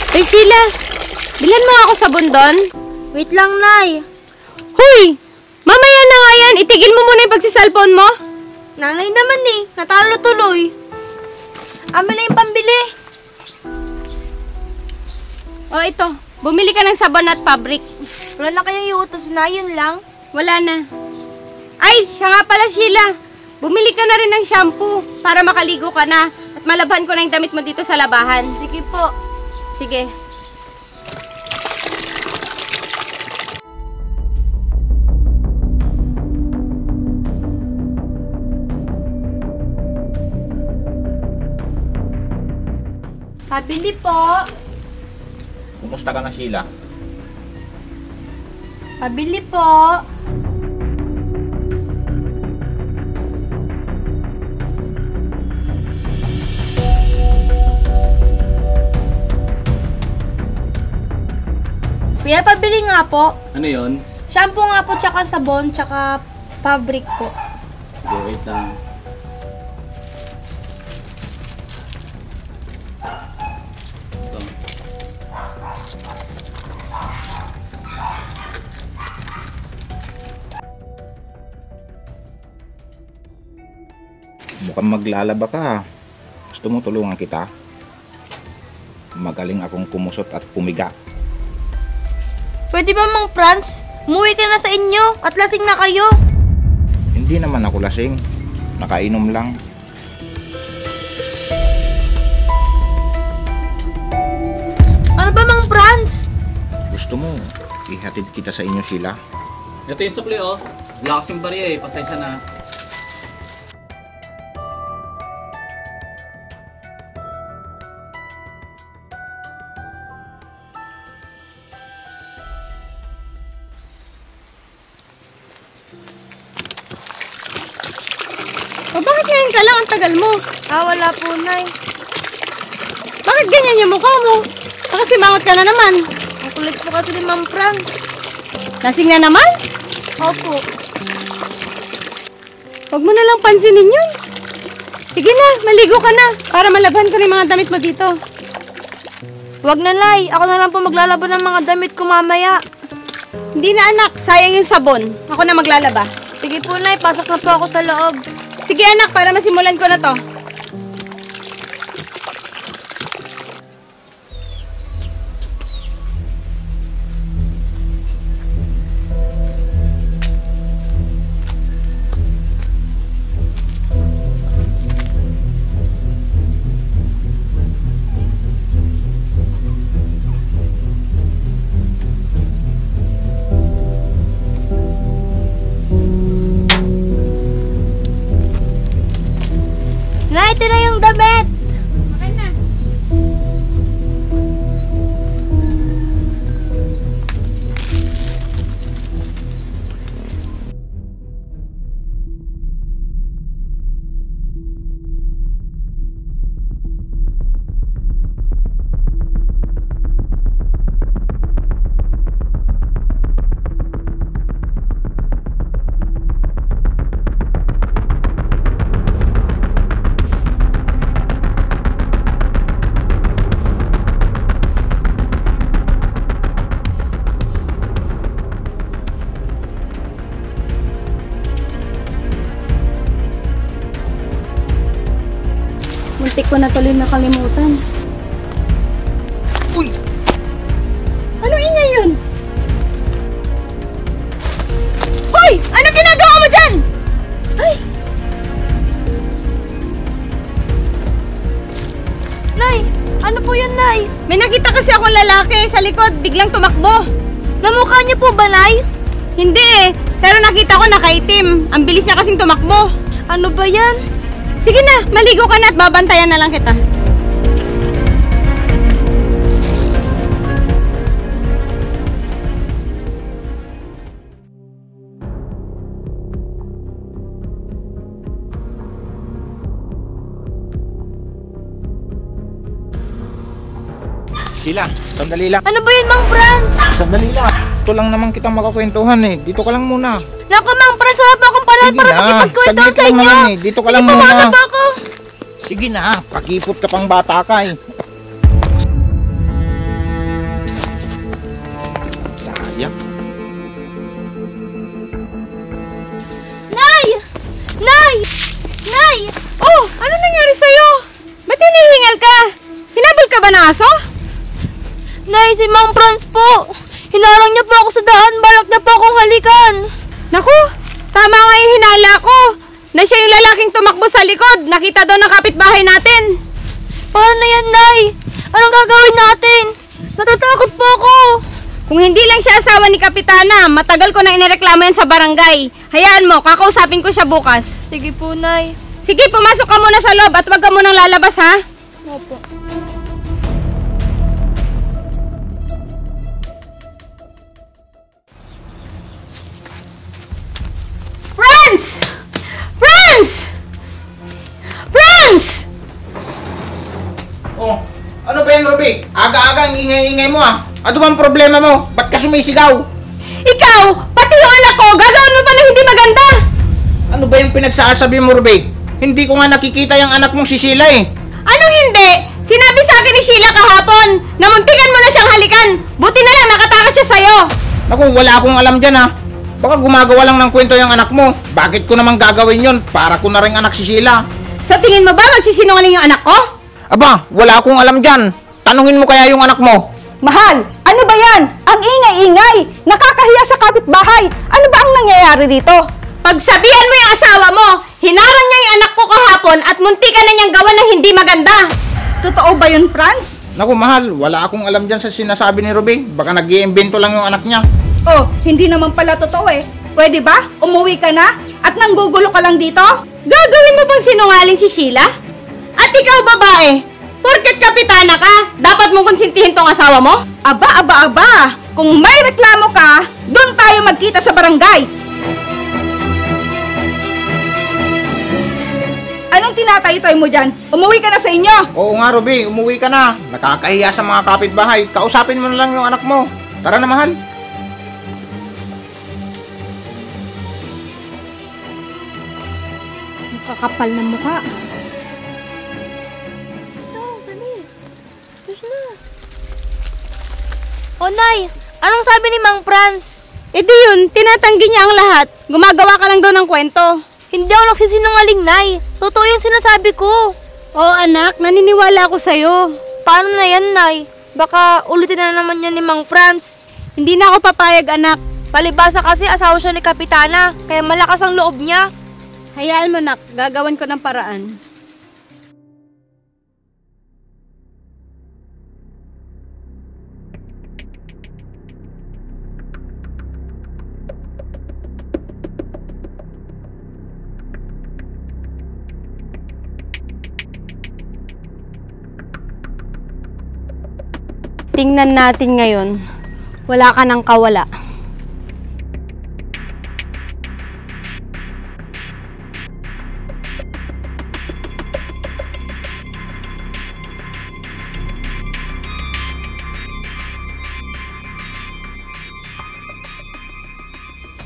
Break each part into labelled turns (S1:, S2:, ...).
S1: Ay, Sheila, bilhan mo ako sabon doon.
S2: Wait lang, Nay.
S1: Huy! Mamaya na nga yan. Itigil mo muna yung pagsisalpon mo.
S2: Nanay naman eh. Natalo tuloy. Amin na yung pambili.
S1: O, ito. Bumili ka ng sabon at fabric.
S2: Wala na kayong iutos na, yun lang.
S1: Wala na. Ay, siya nga pala, Sheila. Bumili ka na rin ng shampoo para makaligo ka na at malabhan ko na yung damit mo dito sa labahan.
S2: Sige po.
S1: Sige.
S2: Pabili po.
S3: Kumusta ka na, Sheila?
S2: Pabili po. Kuya, pabili nga po.
S4: Ano yon?
S2: Shampoo nga po, tsaka sabon, tsaka fabric po.
S4: Okay, wait lang. Ito.
S3: Mukhang maglalaba ka. Gusto mo tulungan kita? Magaling akong kumusot at pumiga.
S2: Pwede ba, Mang Franz? Umuwi ka na sa inyo at lasing na kayo.
S3: Hindi naman ako lasing. Nakainom lang.
S2: Ano ba, Mang Franz?
S3: Gusto mo ihatid kita sa inyo, Sheila?
S4: Ito yung supli, oh. Wala kasing bariya, eh. Pasensya na.
S1: O, bakit ngayon ka lang? Ang tagal mo.
S2: Wala po, Nay.
S1: Bakit ganyan yung mukha mo? Baka simangot ka na naman.
S2: Ang kulit po kasi ni Mang Franz.
S1: Lasing na naman?
S2: Opo.
S1: Huwag mo na lang pansinin yun. Sige na, maligo ka na para malabhan ko na yung mga damit mo dito.
S2: Wag na, Nay. Ako na lang po maglalaban ng mga damit ko mamaya.
S1: Hindi na, anak, sayang yung sabon. Ako na maglalaba.
S2: Sige po, Nay. Pasok na po ako sa loob.
S1: Sige, anak, para masimulan ko na to.
S2: Nay, ito na yung damit.
S1: Okay na. Muntik ko na tuloy nakalimutan.
S3: Uy!
S1: Ano ingay yun? Hoy! Ano ginagawa mo dyan? Ay!
S2: Nay, ano po yan, Nay?
S1: May nakita kasi akong lalaki sa likod, biglang tumakbo.
S2: Namukha niyo po ba, Nay?
S1: Hindi eh, pero nakita ko nakaitim. Ang bilis niya kasing tumakbo.
S2: Ano ba yan?
S1: Sige na, maligo ka na at babantayan na lang kita.
S3: Sheila, sandali lang.
S2: Ano ba yun, Mang Franz?
S3: Sandali lang. Ito lang naman kitang makakwentuhan eh. Dito ka lang muna.
S2: Naku, Mang Franz, wala pa akong panahon
S3: Sige
S2: para
S3: na,
S2: makipagkwentuhan
S3: saglit
S2: sa
S3: lang
S2: inyo.
S3: naman eh. Dito ka lang
S2: Sige,
S3: muna.
S2: pumasok pa ako.
S3: Sige na, pakipot ka pang bata ka eh. umiiyak.
S2: Nay! Nay! Nay!
S1: Oh, ano nangyari sa'yo? Ba't hinihingal ka? Hinabol ka ba ng aso?
S2: Nay, si Mang Franz po! Hinarang niya po ako sa daan, balak niya po akong halikan!
S1: Naku, tama nga yung hinala ko. Na siya yung lalaking tumakbo sa likod. Nakita daw ng kapitbahay natin.
S2: Paano na yan, Nay? Anong gagawin natin? Natatakot po ako!
S1: Kung hindi lang siya asawa ni Kapitana, matagal ko na inireklamo yan sa barangay. Hayaan mo, kakausapin ko siya bukas.
S2: Sige po, Nay.
S1: Sige, pumasok ka muna sa loob at wag ka munang lalabas, ha?
S2: Opo.
S1: Franz! Franz! Franz!
S3: Oh, ano ba yan, Ruby? Aga-aga ang ingay-ingay mo ah. Ano bang problema mo? Ba't ka sumisigaw?
S1: Ikaw, pati yung anak ko, gagawin mo pa na hindi maganda.
S3: Ano ba yung pinagsasabi mo, Ruby? Hindi ko nga nakikita yung anak mong si Sheila eh.
S1: Anong hindi? Sinabi sa akin ni Sheila kahapon na muntikan mo na siyang halikan. Buti na lang nakatakas siya sa'yo.
S3: Naku, wala akong alam dyan ha. Baka gumagawa lang ng kwento yung anak mo. Bakit ko naman gagawin yon? Para ko na rin anak si Sheila.
S1: Sa tingin mo ba magsisinungaling yung anak ko?
S3: Aba, wala akong alam dyan. Tanungin mo kaya yung anak mo.
S5: Mahal, ano ba yan? Ang ingay-ingay! Nakakahiya sa kapitbahay! Ano ba ang nangyayari dito?
S1: Pagsabihan mo yung asawa mo, hinarang niya yung anak ko kahapon at muntikan na niyang gawa na hindi maganda.
S5: Totoo ba yun, Franz?
S3: Naku, mahal, wala akong alam dyan sa sinasabi ni Ruby. Baka nag-iimbento lang yung anak niya.
S5: Oh, hindi naman pala totoo eh. Pwede ba? Umuwi ka na? At nanggugulo ka lang dito?
S1: Gagawin mo bang sinungaling si Sheila? At ikaw, babae, porket kapitana ka, dapat mong konsintihin tong asawa mo?
S5: Aba! Kung may reklamo ka, doon tayo magkita sa barangay. Anong tinatay-tay mo dyan? Umuwi ka na sa inyo.
S3: Oo nga, Ruby, umuwi ka na. Nakakahiya sa mga kapitbahay. Kausapin mo na lang yung anak mo. Tara na, mahal.
S1: Kakapal ng mukha.
S2: O, Nay, anong sabi ni Mang Franz?
S1: E di yun, tinatanggi niya ang lahat. Gumagawa ka lang daw ng kwento.
S2: Hindi ako nagsisinungaling, Nay. Totoo yung sinasabi ko.
S1: Oo anak, naniniwala ako sa'yo.
S2: Paano na yan, Nay? Baka ulitin na naman yan ni Mang Franz.
S1: Hindi na ako papayag, anak.
S2: Palibasa kasi asawa siya ni Kapitana, kaya malakas ang loob niya.
S1: Hayaan mo, nak. Gagawan ko ng paraan. Tingnan natin ngayon. Wala ka nang kawala.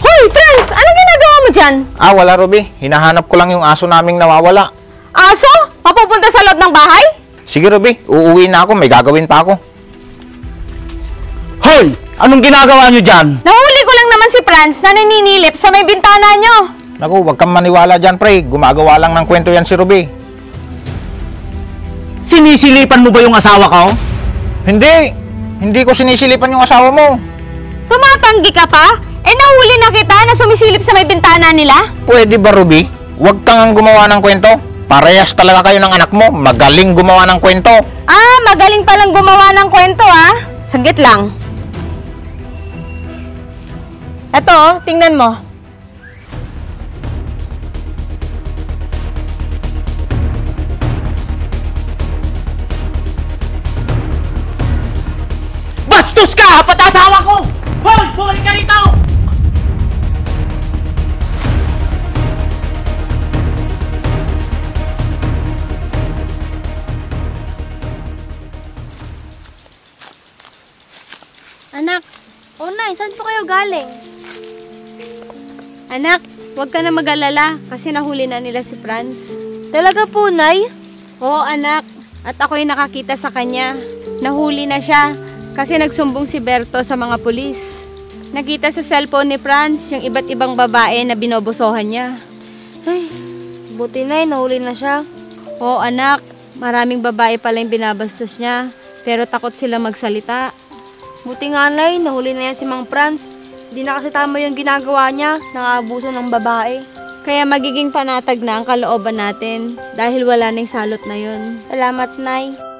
S1: Hoy, Franz! Anong ginagawa mo dyan?
S3: Wala, Ruby. Hinahanap ko lang yung aso naming nawawala.
S1: Aso? Papupunta sa loob ng bahay?
S3: Sige, Ruby. Uuwi na ako. May gagawin pa ako.
S6: Hoy! Anong ginagawa nyo dyan?
S1: Nahuli ko lang naman si Franz na naninilip sa may bintana nyo.
S3: Naku, wag kang maniwala dyan, pre. Gumagawa lang ng kwento yan si Ruby.
S6: Sinisilipan mo ba yung asawa ko?
S3: Hindi. Hindi ko sinisilipan yung asawa mo.
S1: Tumatanggi ka pa? Eh nahuli na kita na sumisilip sa may bintana nila?
S3: Pwede ba, Ruby? Huwag kang gumawa ng kwento. Parehas talaga kayo ng anak mo. Magaling gumawa ng kwento.
S1: Magaling palang gumawa ng kwento, ah. Saglit lang. Eto, tingnan mo.
S6: Bastos ka! Patasawa ko! Hoy! Bumalik ka rito!
S1: Anak,
S2: O, Nay, saan po kayo galing?
S1: anak, huwag ka na mag-alala kasi nahuli na nila si Franz.
S2: Talaga po, Nay?
S1: Oo, anak. At ako'y nakakita sa kanya. Nahuli na siya kasi nagsumbong si Berto sa mga pulis. Nakita sa cellphone ni Franz yung iba't ibang babae na binobosohan niya.
S2: Ay, buti Nay, nahuli na siya.
S1: Oo anak, maraming babae pala yung binabastos niya, pero takot sila magsalita.
S2: Buti nga Nay, nahuli na yan si Mang Franz. Hindi na kasi tama yung ginagawa niya, nang-aabuso ng babae.
S1: Kaya magiging panatag na ang kalooban natin dahil wala nang salot na yun.
S2: Salamat Nay.